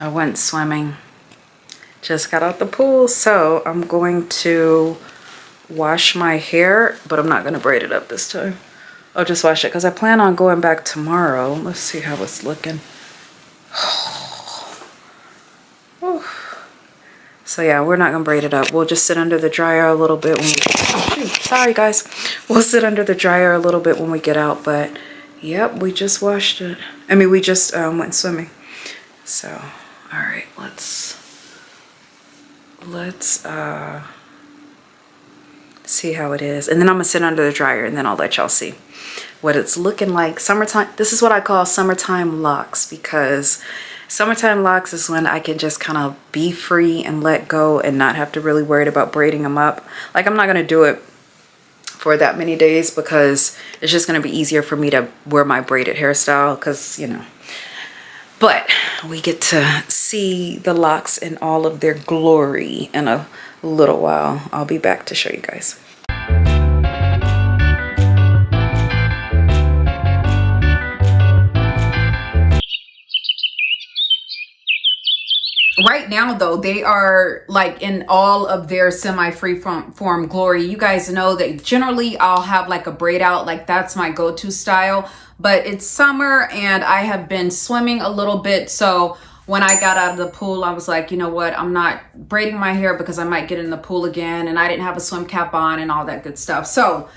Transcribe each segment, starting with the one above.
I went swimming. Just got out the pool, so I'm going to wash my hair, but I'm not gonna braid it up this time. I'll just wash it because I plan on going back tomorrow. Let's see how it's looking. So yeah, we're not gonna braid it up. We'll just sit under the dryer a little bit when we, oh shoot, sorry guys. We'll sit under the dryer a little bit when we get out, but yep, we just washed it. I mean, we just went swimming. So, all right, let's see how it is. And then I'm gonna sit under the dryer and then I'll let y'all see what it's looking like. Summertime, this is what I call summertime locks, because summertime locks is when I can just kind of be free and let go and not have to really worry about braiding them up. Like, I'm not gonna do it for that many days because it's just gonna be easier for me to wear my braided hairstyle, because you know. But we get to see the locks in all of their glory in a little while. I'll be back to show you guys. Right now though, they are like in all of their semi-free form glory. You guys know that generally I'll have like a braid out, like that's my go-to style, but it's summer and I have been swimming a little bit, so when I got out of the pool I was like, you know what, I'm not braiding my hair because I might get in the pool again, and I didn't have a swim cap on and all that good stuff. So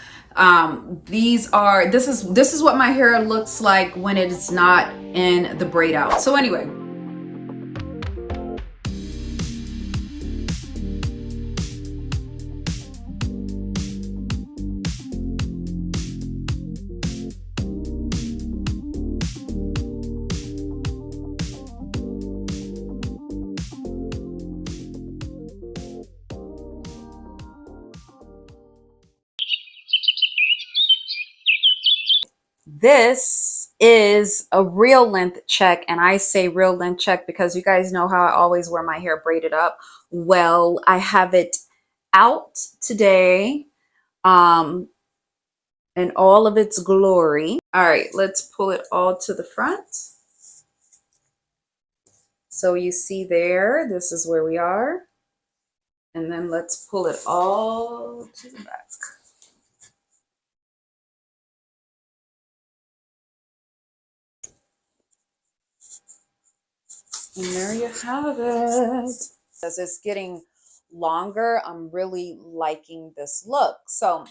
this is what my hair looks like when it is not in the braid out. So anyway, this is a real length check, and I say real length check because you guys know how I always wear my hair braided up. Well, I have it out today in all of its glory. All right, let's pull it all to the front. So you see there, this is where we are. And then let's pull it all to the back. And there you have it. As it's getting longer, I'm really liking this look. So,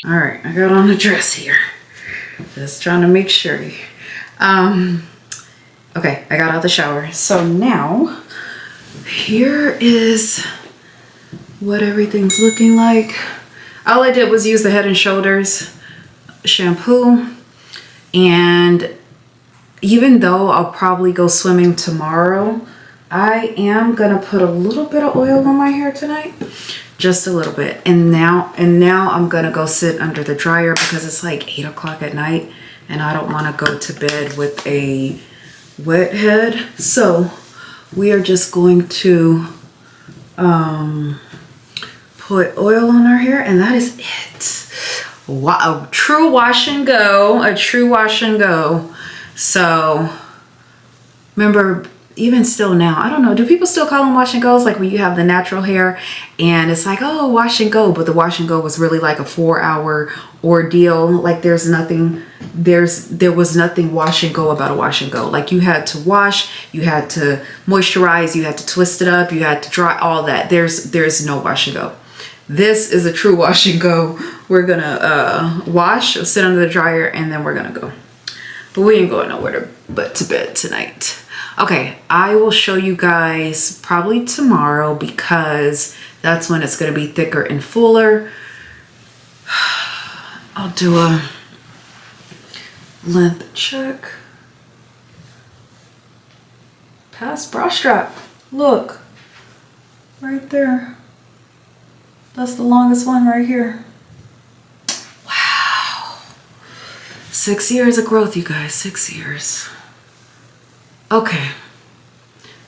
all right, I got on the dress here. Just trying to make sure. Okay, I got out of the shower. So now, here is what everything's looking like. All I did was use the Head and Shoulders shampoo, and even though I'll probably go swimming tomorrow, I am gonna put a little bit of oil on my hair tonight, just a little bit. And now I'm gonna go sit under the dryer because it's like 8 o'clock at night and I don't want to go to bed with a wet head. So we are just going to put oil on our hair, and that is it. Wow, a true wash and go, a true wash and go. So remember, even still now, I don't know, do people still call them wash and goes? Like when you have the natural hair and it's like, oh, wash and go, but the wash and go was really like a 4-hour ordeal. Like there was nothing wash and go about a wash and go. Like you had to wash, you had to moisturize, you had to twist it up, you had to dry, all that. There's no wash and go. This is a true wash and go. We're gonna wash, sit under the dryer, and then we're gonna go. But we ain't going nowhere but to bed tonight. Okay, I will show you guys probably tomorrow because that's when it's going to be thicker and fuller. I'll do a length check. Past bra strap. Look, right there. That's the longest one right here. 6 years of growth, you guys, 6 years. Okay.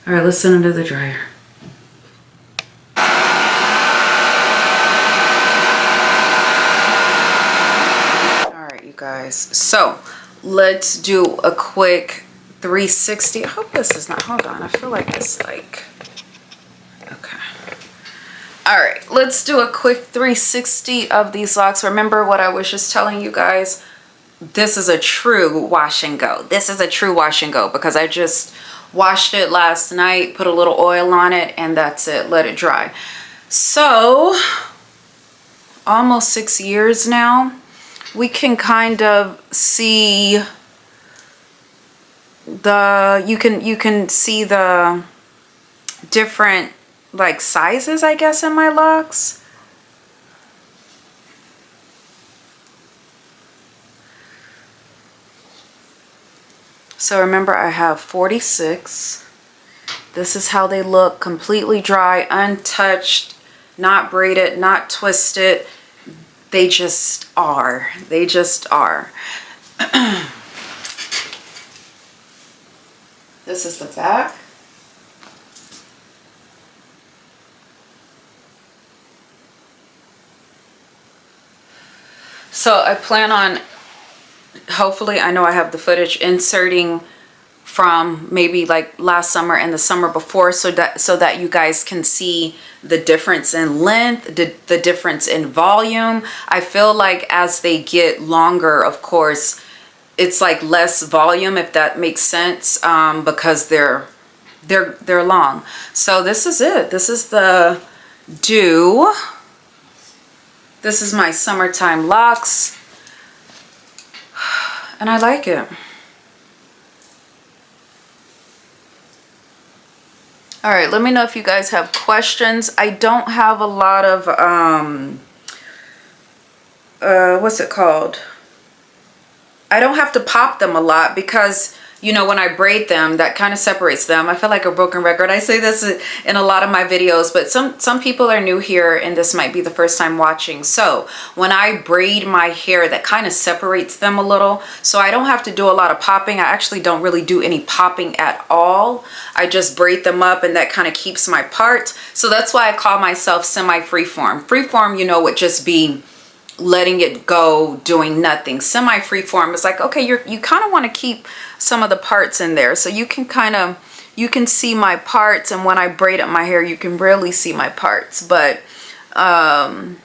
All right, let's sit under the dryer. All right, you guys. So let's do a quick 360. I hope this is not, hold on. I feel like it's like, okay. All right, let's do a quick 360 of these locks. Remember what I was just telling you guys? This is a true wash and go. This is a true wash and go because I just washed it last night, put a little oil on it, and that's it. Let it dry. So, almost 6 years now. We can kind of see you can see the different like sizes, I guess, in my locks. So remember, I have 46. This is how they look, completely dry, untouched, not braided, not twisted. They just are. They just are. This is the back. So I plan on, hopefully, I know I have the footage, inserting from maybe like last summer and the summer before, so that you guys can see the difference in length, the difference in volume. I feel like as they get longer, of course, it's like less volume, if that makes sense, because they're long. So this is it. This is the Dew. This is my summertime locks, and I like it. All right, let me know if you guys have questions. I don't have a lot of, what's it called? I don't have to pop them a lot because, you know, when I braid them, that kind of separates them. I feel like a broken record. I say this in a lot of my videos, but some people are new here and this might be the first time watching. So when I braid my hair, that kind of separates them a little. So I don't have to do a lot of popping. I actually don't really do any popping at all. I just braid them up and that kind of keeps my part. So that's why I call myself semi-freeform. Freeform, you know, would just be letting it go, doing nothing. Semi freeform is like, okay, you kind of want to keep some of the parts in there, so you can you can see my parts, and when I braid up my hair, you can really see my parts. But yeah,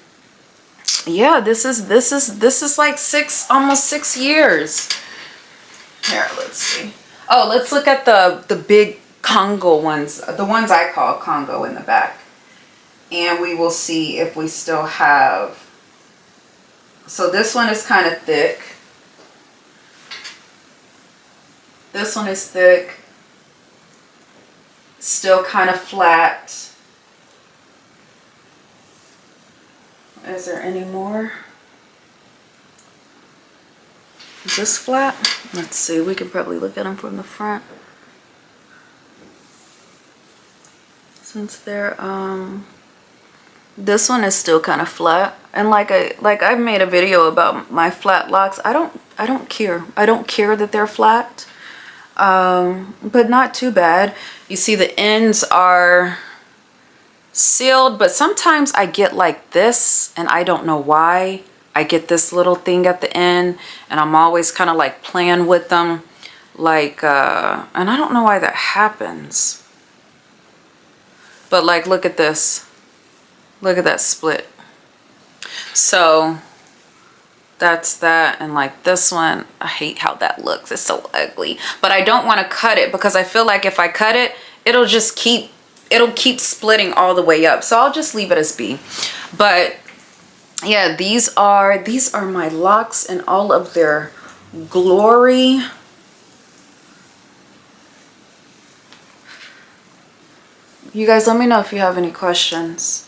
this is like almost 6 years. Here, let's see. Oh, let's look at the big Congo ones, the ones I call Congo in the back, and we will see if we still have. So this one is kind of thick. This one is thick. Still kind of flat. Is there any more? Is this flat? Let's see. We can probably look at them from the front. Since they're this one is still kind of flat, and like I've made a video about my flat locks. I don't care. I don't care that they're flat, but not too bad. You see the ends are sealed, but sometimes I get like this, and I don't know why. I get this little thing at the end, and I'm always kind of like playing with them, like and I don't know why that happens. But like, look at this. Look at that split. So that's that. And like this one, I hate how that looks. It's so ugly. But I don't want to cut it because I feel like if I cut it, it'll keep splitting all the way up. So I'll just leave it as B. But yeah, these are my locks in all of their glory. You guys, let me know if you have any questions.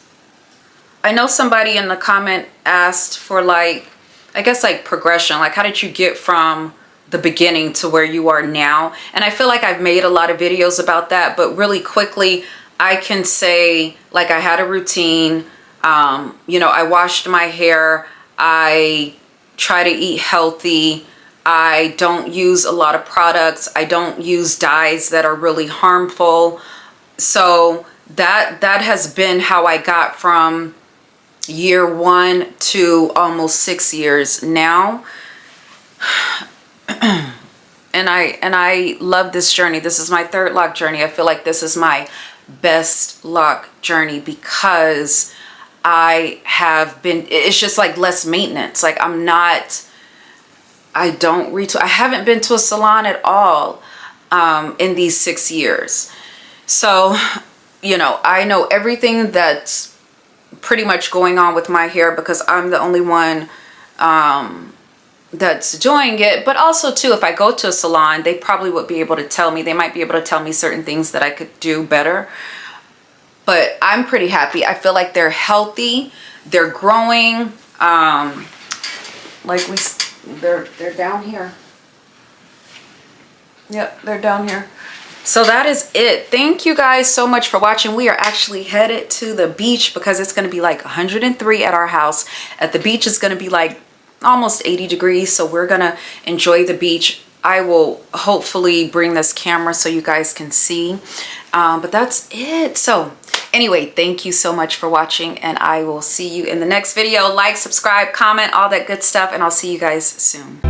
I know somebody in the comment asked for like, I guess like progression, like how did you get from the beginning to where you are now? And I feel like I've made a lot of videos about that, but really quickly, I can say like I had a routine. You know, I washed my hair. I try to eat healthy. I don't use a lot of products. I don't use dyes that are really harmful. So that has been how I got from year 1 to almost 6 years now. And I love this journey. This is my third lock journey. I feel like this is my best lock journey because I have been, it's just like less maintenance. Like I haven't been to a salon at all in these 6 years. So, you know, I know everything that's pretty much going on with my hair because I'm the only one that's doing it. But also too, if I go to a salon, they probably would be able to tell me, they might be able to tell me certain things that I could do better. But I'm pretty happy. I feel like they're healthy, they're growing. Like they're down here. Yep, they're down here. So that is it. Thank you guys so much for watching. We are actually headed to the beach because it's going to be like 103 at our house. At the beach, it's going to be like almost 80 degrees. So we're going to enjoy the beach. I will hopefully bring this camera so you guys can see. But that's it. So anyway, thank you so much for watching, and I will see you in the next video. Like, subscribe, comment, all that good stuff, and I'll see you guys soon.